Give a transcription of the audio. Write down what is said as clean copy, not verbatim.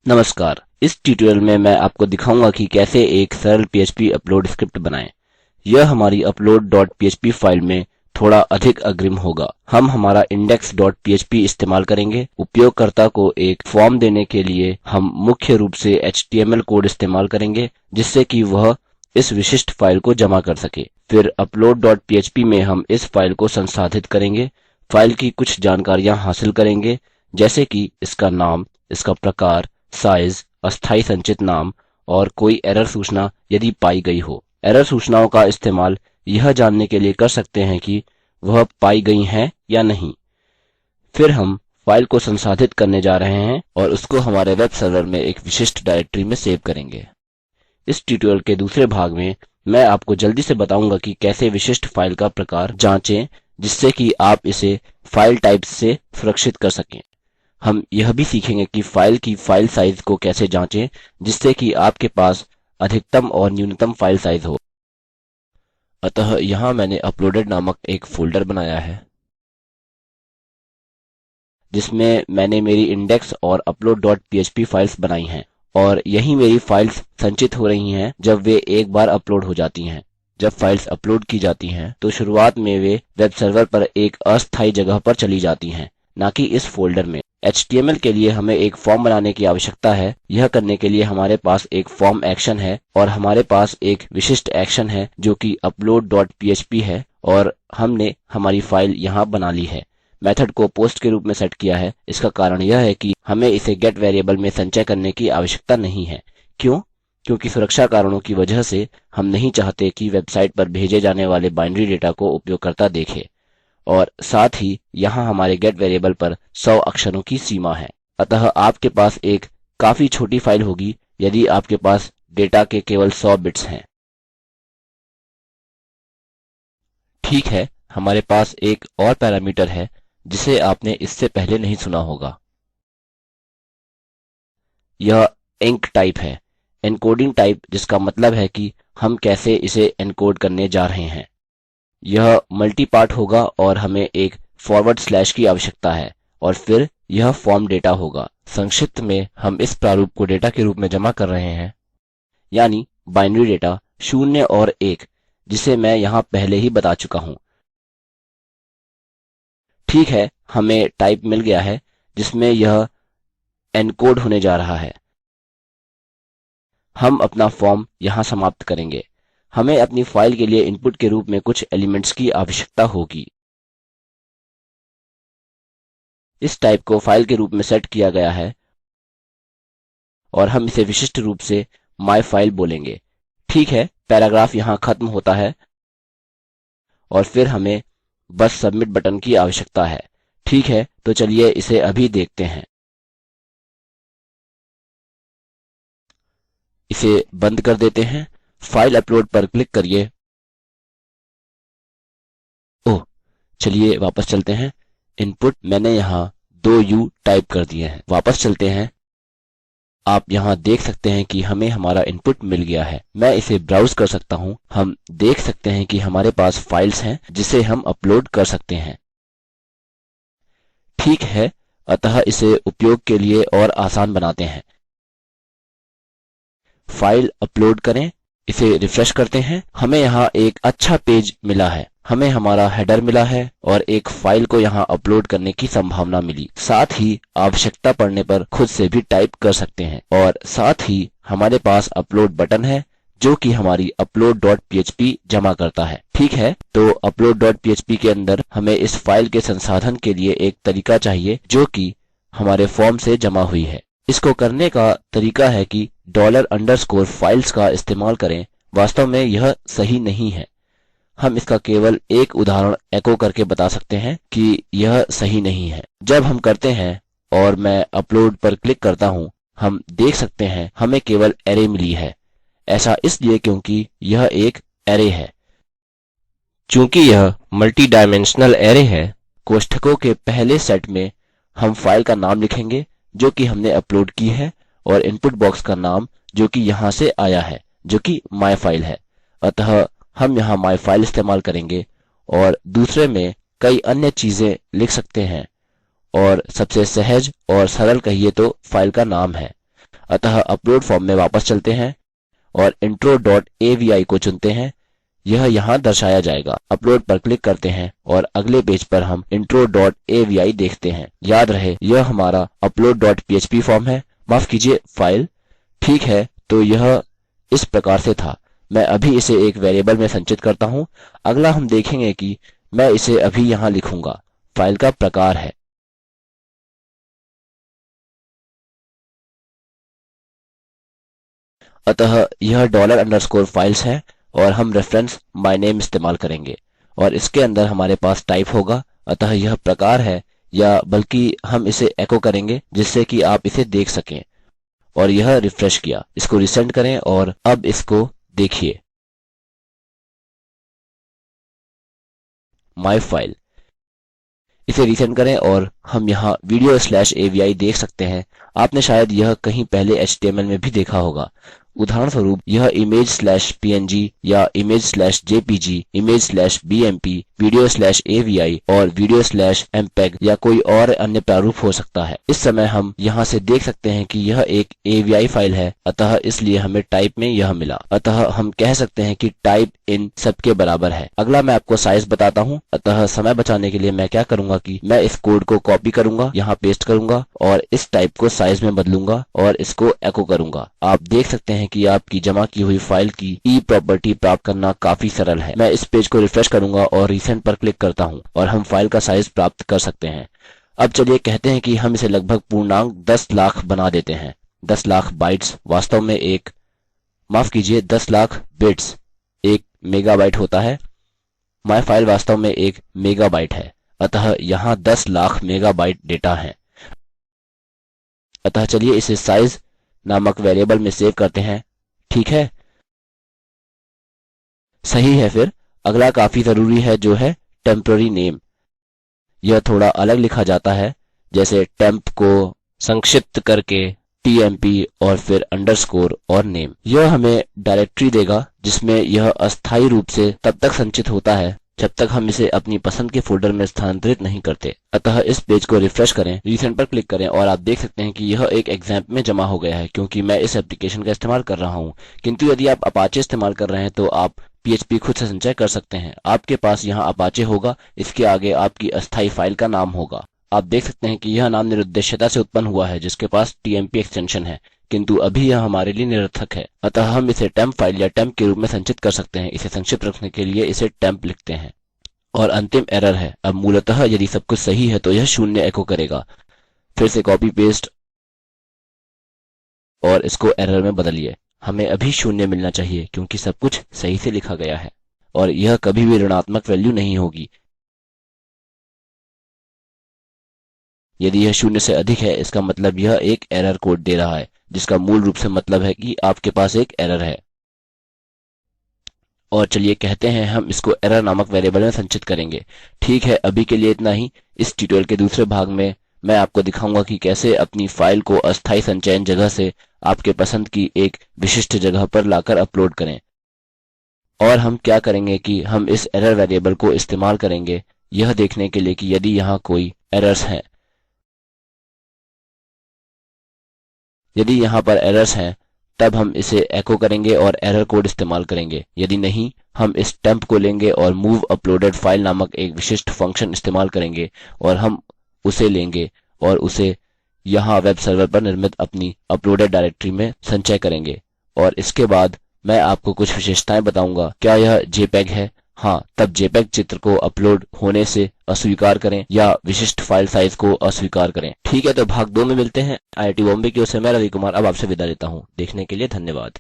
नमस्कार। इस ट्यूटोरियल में मैं आपको दिखाऊंगा कि कैसे एक सरल PHP अपलोड स्क्रिप्ट बनाएं। यह हमारी upload.php फाइल में थोड़ा अधिक अग्रिम होगा। हम हमारा index.php इस्तेमाल करेंगे। उपयोगकर्ता को एक फॉर्म देने के लिए हम मुख्य रूप से HTML कोड इस्तेमाल करेंगे जिससे कि वह इस विशिष्ट फाइल को जमा कर सके। फिर upload.php में हम इस फाइल को संसाधित करेंगे। फाइल की कुछ जानकारियाँ हासिल करेंगे जैसे कि इसका नाम, इसका प्रकार, साइज, अस्थायी संचित नाम और कोई एरर सूचना यदि पाई गई हो। एरर सूचनाओं का इस्तेमाल यह जानने के लिए कर सकते हैं कि वह पाई गई हैं या नहीं। फिर हम फाइल को संसाधित करने जा रहे हैं और उसको हमारे वेब सर्वर में एक विशिष्ट डायरेक्टरी में सेव करेंगे। इस ट्यूटोरियल के दूसरे भाग में मैं आपको जल्दी से बताऊंगा कि कैसे विशिष्ट फाइल का प्रकार जांचें जिससे कि आप इसे फाइल टाइप्स से सुरक्षित कर सकें। हम यह भी सीखेंगे कि फाइल की फाइल साइज को कैसे जांचें जिससे कि आपके पास अधिकतम और न्यूनतम फाइल साइज हो। अतः यहाँ मैंने अपलोडेड नामक एक फोल्डर बनाया है जिसमें मैंने मेरी इंडेक्स और upload.php फाइल्स बनाई हैं और यही मेरी फाइल्स संचित हो रही हैं जब वे एक बार अपलोड हो जाती हैं। जब फाइल्स अपलोड की जाती हैं तो शुरुआत में वे वेब सर्वर पर एक अस्थायी जगह पर चली जाती हैं, न कि इस फोल्डर में। HTML के लिए हमें एक फॉर्म बनाने की आवश्यकता है। यह करने के लिए हमारे पास एक फॉर्म एक्शन है और हमारे पास एक विशिष्ट एक्शन है जो कि upload.php है और हमने हमारी फाइल यहाँ बना ली है। मेथड को पोस्ट के रूप में सेट किया है। इसका कारण यह है कि हमें इसे गेट वेरिएबल में संचय करने की आवश्यकता नहीं है। क्यों? क्योंकि सुरक्षा कारणों की वजह से हम नहीं चाहते कि वेबसाइट पर भेजे जाने वाले बाइनरी डेटा को उपयोगकर्ता देखे। और साथ ही यहाँ हमारे गेट वेरिएबल पर 100 अक्षरों की सीमा है। अतः आपके पास एक काफी छोटी फाइल होगी यदि आपके पास डेटा के केवल 100 बिट्स हैं। ठीक है, हमारे पास एक और पैरामीटर है जिसे आपने इससे पहले नहीं सुना होगा। यह एंक टाइप है, एन्कोडिंग टाइप, जिसका मतलब है कि हम कैसे इसे एनकोड करने जा रहे हैं। यह मल्टी पार्ट होगा और हमें एक फॉरवर्ड स्लैश की आवश्यकता है और फिर यह फॉर्म डेटा होगा। संक्षिप्त में हम इस प्रारूप को डेटा के रूप में जमा कर रहे हैं, यानी बाइनरी डेटा 0 और 1, जिसे मैं यहाँ पहले ही बता चुका हूँ। ठीक है, हमें टाइप मिल गया है जिसमें यह एनकोड होने जा रहा है। हम अपना फॉर्म यहाँ समाप्त करेंगे। हमें अपनी फाइल के लिए इनपुट के रूप में कुछ एलिमेंट्स की आवश्यकता होगी। इस टाइप को फाइल के रूप में सेट किया गया है और हम इसे विशिष्ट रूप से मायफाइल बोलेंगे। ठीक है, पैराग्राफ यहाँ खत्म होता है और फिर हमें बस सबमिट बटन की आवश्यकता है। ठीक है, तो चलिए इसे अभी देखते हैं। इसे बंद कर देते हैं। फाइल अपलोड पर क्लिक करिए। ओह, चलिए वापस चलते हैं। इनपुट मैंने यहाँ 2U टाइप कर दिए हैं। वापस चलते हैं। आप यहाँ देख सकते हैं कि हमें हमारा इनपुट मिल गया है। मैं इसे ब्राउज कर सकता हूँ। हम देख सकते हैं कि हमारे पास फाइल्स हैं जिसे हम अपलोड कर सकते हैं। ठीक है, अतः इसे उपयोग के लिए और आसान बनाते हैं। फाइल अपलोड करें, इसे रिफ्रेश करते हैं। हमें यहाँ एक अच्छा पेज मिला है। हमें हमारा हेडर मिला है और एक फाइल को यहाँ अपलोड करने की संभावना मिली। साथ ही आवश्यकता पड़ने पर खुद से भी टाइप कर सकते हैं और साथ ही हमारे पास अपलोड बटन है जो कि हमारी upload.php जमा करता है। ठीक है, तो upload.php के अंदर हमें इस फाइल के संसाधन के लिए एक तरीका चाहिए जो कि हमारे फॉर्म से जमा हुई है। इसको करने का तरीका है कि $_ का इस्तेमाल करें। वास्तव में यह सही नहीं है। हम इसका केवल एक उदाहरण एको करके बता सकते हैं कि यह सही नहीं है। जब हम करते हैं और मैं अपलोड पर क्लिक करता हूँ, हम देख सकते हैं हमें केवल एरे मिली है। ऐसा इसलिए क्योंकि यह एक एरे है। चूंकि यह मल्टी डायमेंशनल एरे है, कोष्ठकों के पहले सेट में हम फाइल का नाम लिखेंगे जो कि हमने अपलोड की है और इनपुट बॉक्स का नाम जो कि यहाँ से आया है, जो कि मायफाइल है। अतः हम यहाँ मायफाइल इस्तेमाल करेंगे और दूसरे में कई अन्य चीज़ें लिख सकते हैं और सबसे सहज और सरल कहिए तो फाइल का नाम है। अतः अपलोड फॉर्म में वापस चलते हैं और intro.avi को चुनते हैं। यह यहाँ दर्शाया जाएगा। अपलोड पर क्लिक करते हैं और अगले पेज पर हम intro.avi देखते हैं। याद रहे यह हमारा upload.php फॉर्म है, माफ कीजिए फाइल। ठीक है, तो यह इस प्रकार से था। मैं अभी इसे एक वेरिएबल में संचित करता हूँ। अगला हम देखेंगे कि मैं इसे अभी यहाँ लिखूँगा। फाइल का प्रकार है। अतः यह $_ है और हम रेफरेंस my name इस्तेमाल करेंगे और इसके अंदर हमारे पास टाइप होगा। अतः यह प्रकार है, या बल्कि हम इसे एको करेंगे जिससे कि आप इसे देख सकें। और यह रिफ्रेश किया। इसको रिसेंड करें और अब इसको देखिए। माय फाइल, इसे रिसेंड करें और हम यहाँ video/avi देख सकते हैं। आपने शायद यह कहीं पहले HTML में भी देखा होगा। उदाहरणस्वरूप यह image/png या image/jpg, image/bmp, video/avi और video/mpeg या कोई और अन्य प्रारूप हो सकता है। इस समय हम यहाँ से देख सकते हैं कि यह एक avi फाइल है, अतः इसलिए हमें टाइप में यह मिला। अतः हम कह सकते हैं कि टाइप इन सबके बराबर है। अगला मैं आपको साइज बताता हूँ। अतः समय बचाने के लिए मैं क्या करूँगा कि मैं इस कोड को कॉपी करूँगा, यहाँ पेस्ट करूँगा और इस टाइप को साइज में बदलूंगा और इसको एको करूँगा। आप देख सकते हैं कि आपकी जमा की हुई फाइल की ई प्रॉपर्टी प्राप्त करना काफी सरल है। मैं इस पेज को रिफ्रेश करूंगा और रिसेंड पर क्लिक करता हूं और हम फाइल का साइज प्राप्त कर सकते हैं। अब चलिए कहते हैं कि हम इसे लगभग पूर्णांक 10 लाख बना देते हैं। 10 लाख बाइट्स वास्तव में 10 लाख बिट्स 1 मेगाबाइट होता है। माय फाइल वास्तव में 1 मेगाबाइट है, अतः यहाँ 10 लाख मेगाबाइट डेटा है। अतः चलिए इसे साइज नामक वेरिएबल में सेव करते हैं। ठीक है, सही है। फिर अगला काफी जरूरी है, जो है टेम्पररी नेम। यह थोड़ा अलग लिखा जाता है, जैसे टेम्प को संक्षिप्त करके tmp और फिर अंडरस्कोर और नेम। यह हमें डायरेक्टरी देगा जिसमें यह अस्थायी रूप से तब तक संचित होता है जब तक हम इसे अपनी पसंद के फोल्डर में स्थानांतरित नहीं करते। अतः इस पेज को रिफ्रेश करें, रिसेंड पर क्लिक करें और आप देख सकते हैं कि यह एक एग्जाम्प में जमा हो गया है, क्योंकि मैं इस एप्लीकेशन का इस्तेमाल कर रहा हूँ। किंतु यदि आप अपाचे इस्तेमाल कर रहे हैं तो आप PHP खुद से संचय कर सकते हैं। आपके पास यहाँ अपाचे होगा, इसके आगे आपकी अस्थायी फाइल का नाम होगा। आप देख सकते हैं कि यह नाम निरुद्देश्यता से उत्पन्न हुआ है, जिसके पास tmp एक्सटेंशन है, किंतु अभी यह हमारे लिए निरर्थक है। अतः हम इसे टेम्प फाइल या टेम्प के रूप में संचित कर सकते हैं। इसे संक्षिप्त रखने के लिए इसे टेम्प लिखते हैं। और अंतिम एरर है। अब मूलतः यदि सब कुछ सही है तो यह 0 एको करेगा। फिर से कॉपी पेस्ट और इसको एरर में बदलिए। हमें अभी 0 मिलना चाहिए क्योंकि सब कुछ सही से लिखा गया है और यह कभी भी ऋणात्मक वैल्यू नहीं होगी। यदि यह 0 से अधिक है, इसका मतलब यह एक एरर कोड दे रहा है, जिसका मूल रूप से मतलब है कि आपके पास एक एरर है। और चलिए कहते हैं हम इसको एरर नामक वेरिएबल में संचित करेंगे। ठीक है, अभी के लिए इतना ही। इस ट्यूटोरियल के दूसरे भाग में मैं आपको दिखाऊंगा कि कैसे अपनी फाइल को अस्थायी संचयन जगह से आपके पसंद की एक विशिष्ट जगह पर लाकर अपलोड करें। और हम क्या करेंगे कि हम इस एरर वेरिएबल को इस्तेमाल करेंगे यह देखने के लिए कि यदि यहाँ कोई एरर्स हैं। यदि यहाँ पर एरर्स हैं तब हम इसे एको करेंगे और एरर कोड इस्तेमाल करेंगे। यदि नहीं, हम इस टेम्प को लेंगे और मूव अपलोडेड फाइल नामक एक विशिष्ट फंक्शन इस्तेमाल करेंगे और हम उसे लेंगे और उसे यहाँ वेब सर्वर पर निर्मित अपनी अपलोडेड डायरेक्टरी में संचय करेंगे। और इसके बाद मैं आपको कुछ विशेषताएं बताऊंगा। क्या यह JPEG है? हाँ, तब JPEG चित्र को अपलोड होने से अस्वीकार करें या विशिष्ट फाइल साइज को अस्वीकार करें। ठीक है, तो भाग 2 में मिलते हैं। IIT बॉम्बे की ओर से मैं रवि कुमार अब आपसे विदा लेता हूँ। देखने के लिए धन्यवाद।